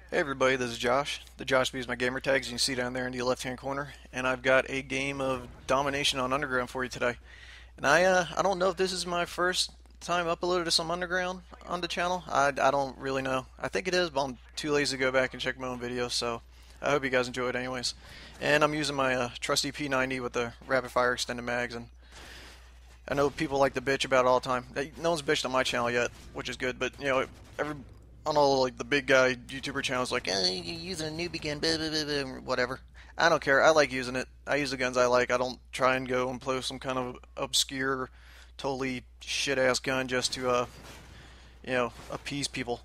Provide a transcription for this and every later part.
Hey everybody, this is Josh. The Josh B is my gamer tag, as you can see down there in the left-hand corner, and I've got a game of domination on Underground for you today. And I don't know if this is my first time uploaded to some Underground on the channel. I don't really know. I think it is, but I'm too lazy to go back and check my own videos, so I hope you guys enjoy it anyways. And I'm using my trusty P90 with the rapid fire extended mags, and I know people like to bitch about it all the time. No one's bitched on my channel yet, which is good, but you know, every on all like the big guy YouTuber channels like, you're using a newbie gun, blah, blah, blah, blah, whatever. I don't care. I like using it. I use the guns I like. I don't try and go and play some kind of obscure, totally shit ass gun just to appease people.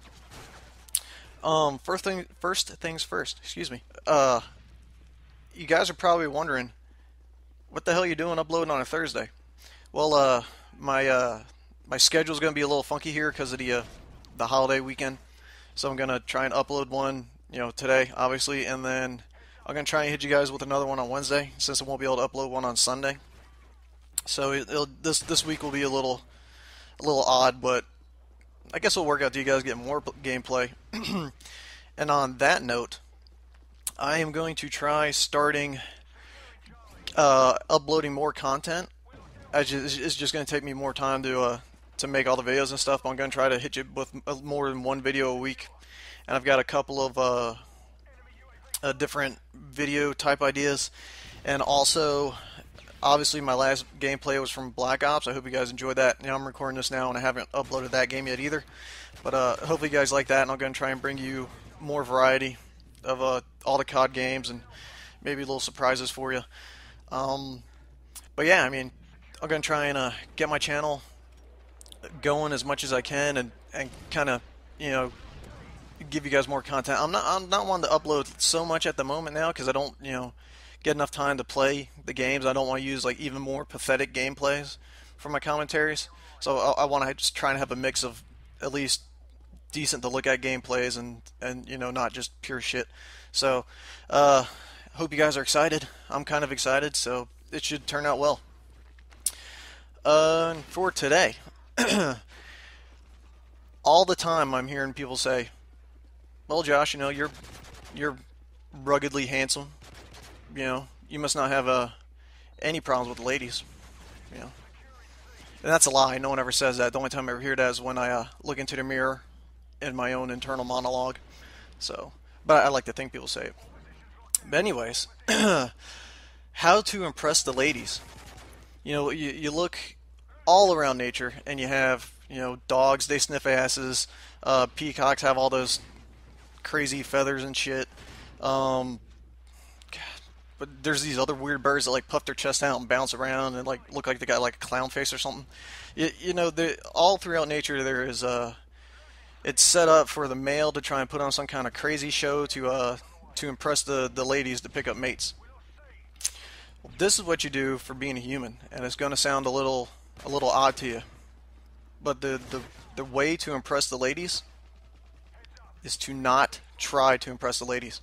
First things first. Excuse me. You guys are probably wondering what the hell you doing uploading on a Thursday. Well, my schedule's gonna be a little funky here because of the holiday weekend. So I'm gonna try and upload one, today, obviously, and then I'm gonna try and hit you guys with another one on Wednesday, since I won't be able to upload one on Sunday. So this week will be a little odd, but I guess it'll work out to you guys get more gameplay. And on that note, I am going to try starting uploading more content. It's just going to take me more time to make all the videos and stuff. But I'm going to try to hit you with more than one video a week, and I've got a couple of different video type ideas, and also obviously my last gameplay was from Black Ops. I hope you guys enjoyed that. I'm recording this now and I haven't uploaded that game yet either, but hopefully you guys like that, and I'm going to try and bring you more variety of all the COD games and maybe little surprises for you. But yeah, I mean, I'm going to try and get my channel going as much as I can, and kind of, give you guys more content. I'm not wanting to upload so much at the moment now because I don't, get enough time to play the games. I don't want to use like even more pathetic gameplays for my commentaries. So I want to just try and have a mix of at least decent to look at gameplays and not just pure shit. So hope you guys are excited. I'm kind of excited, so it should turn out well. For today, all the time I'm hearing people say, "Well, Josh, you're ruggedly handsome. You must not have any problems with the ladies." And that's a lie. No one ever says that. The only time I ever hear that is when I look into the mirror in my own internal monologue. So, but I like to think people say it. But anyways, how to impress the ladies. You look all around nature, and you have, dogs, they sniff asses. Peacocks have all those crazy feathers and shit. God, but there's these other weird birds that like puff their chest out and bounce around and like look like they got like a clown face or something. All throughout nature there is it's set up for the male to try and put on some kind of crazy show to impress the ladies to pick up mates. Well, this is what you do for being a human, and it's going to sound a little odd to you, but the way to impress the ladies is to not try to impress the ladies.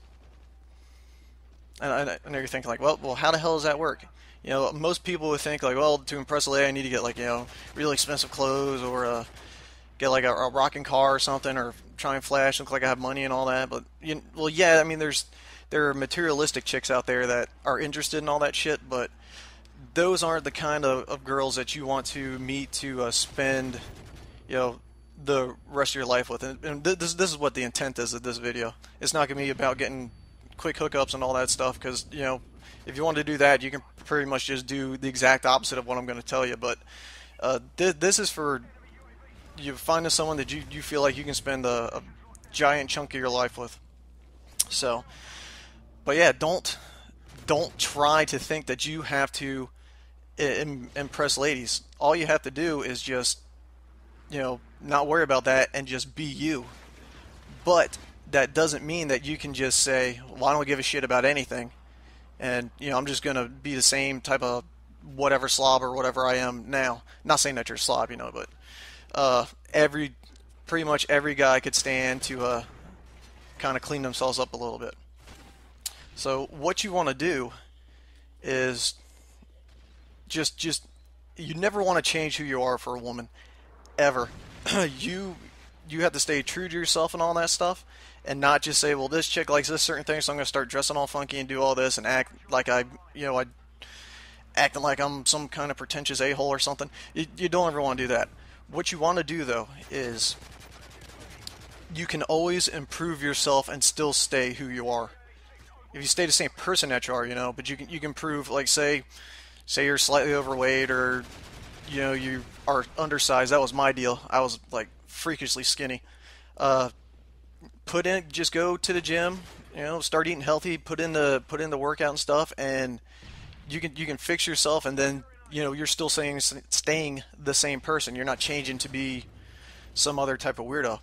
And I know you're thinking like, well, how the hell does that work? Most people would think like, well, to impress a lady, I need to get like, really expensive clothes, or get like a rocking car or something, or try and flash, look like I have money and all that. But well, yeah, I mean, there are materialistic chicks out there that are interested in all that shit, but those aren't the kind of girls that you want to meet to spend, the rest of your life with. And this is what the intent is of this video. It's not going to be about getting quick hookups and all that stuff, because, if you want to do that, you can pretty much just do the exact opposite of what I'm going to tell you. But this is for you finding someone that you feel like you can spend a giant chunk of your life with. So, but yeah, don't try to think that you have to impress ladies. All you have to do is just, not worry about that and just be you. But that doesn't mean that you can just say, well, I don't give a shit about anything, and I'm just gonna be the same type of whatever slob or whatever I am now. Not saying that you're a slob, but pretty much every guy could stand to kind of clean themselves up a little bit. So what you want to do is just you never want to change who you are for a woman, ever. you you have to stay true to yourself and all that stuff, and not just say, well, this chick likes this certain thing, so I'm gonna start dressing all funky and do all this and act like I acting like I'm some kind of pretentious a-hole or something. You don't ever want to do that. What you want to do though is you can always improve yourself and still stay who you are. If you stay the same person that you are, but you can improve. Like say you're slightly overweight, or you are undersized. That was my deal. I was like freakishly skinny. Just go to the gym. Start eating healthy. Put in the workout and stuff, and you can fix yourself. And then you're still staying the same person. You're not changing to be some other type of weirdo.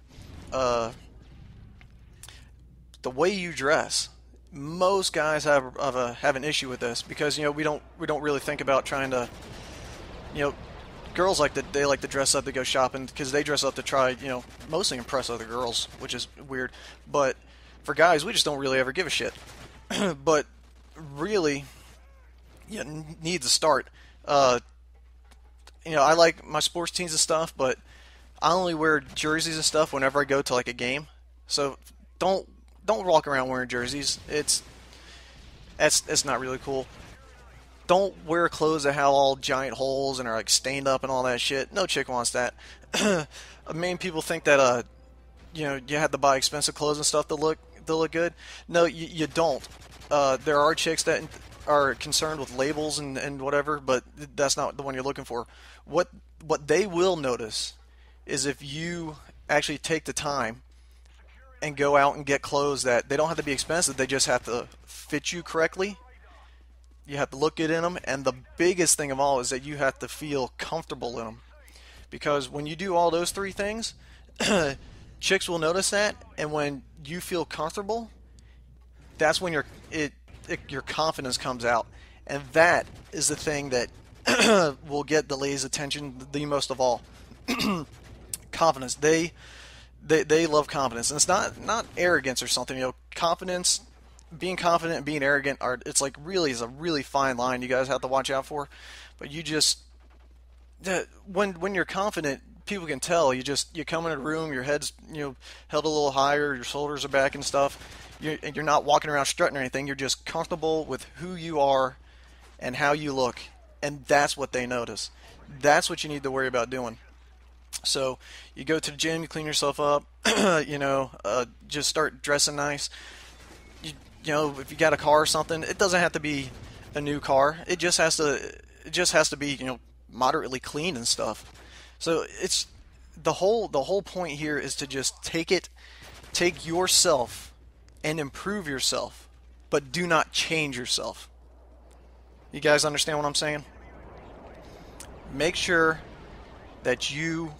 The way you dress, most guys have an issue with this, because we don't really think about trying to, girls they like to dress up to go shopping, because they dress up to try, mostly impress other girls, which is weird. But for guys, we just don't really ever give a shit. But really, you need to start. I like my sports teams and stuff, but I only wear jerseys and stuff whenever I go to like a game. So don't walk around wearing jerseys. It's not really cool. Don't wear clothes that have all giant holes and are like stained up and all that shit. No chick wants that. Main people think that you have to buy expensive clothes and stuff to look good. No, you don't. There are chicks that are concerned with labels and whatever, but that's not the one you're looking for. What they will notice is if you actually take the time and go out and get clothes that they don't have to be expensive, they just have to fit you correctly. You have to look good in them, and the biggest thing of all is that you have to feel comfortable in them. Because when you do all those three things, chicks will notice that, and when you feel comfortable, that's when your confidence comes out, and that is the thing that will get the ladies' attention the most of all. Confidence. They love confidence, and it's not arrogance or something. Confidence, being confident and being arrogant is a really fine line you guys have to watch out for. But when you're confident, people can tell. You come in a room, your head's held a little higher, your shoulders are back and stuff. You're not walking around strutting or anything. You're just comfortable with who you are and how you look, and that's what they notice. That's what you need to worry about doing. So you go to the gym, you clean yourself up, just start dressing nice. If you got a car or something, it doesn't have to be a new car. It just has to be moderately clean and stuff. So it's the whole point here is to just take yourself and improve yourself, but do not change yourself. You guys understand what I'm saying? Make sure that you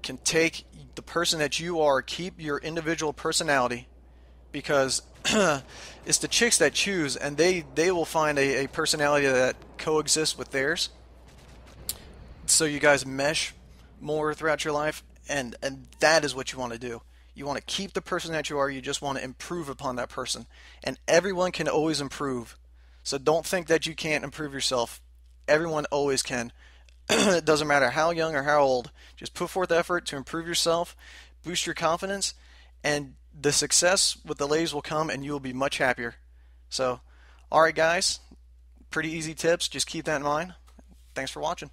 can take the person that you are, keep your individual personality, because it's the chicks that choose, and they will find a personality that coexists with theirs, so you guys mesh more throughout your life, and that is what you want to do. You want to keep the person that you are, you just want to improve upon that person, and everyone can always improve. So don't think that you can't improve yourself. Everyone always can. It doesn't matter how young or how old. Just put forth effort to improve yourself, boost your confidence, and the success with the ladies will come, and you will be much happier. So, alright guys, pretty easy tips. Just keep that in mind. Thanks for watching.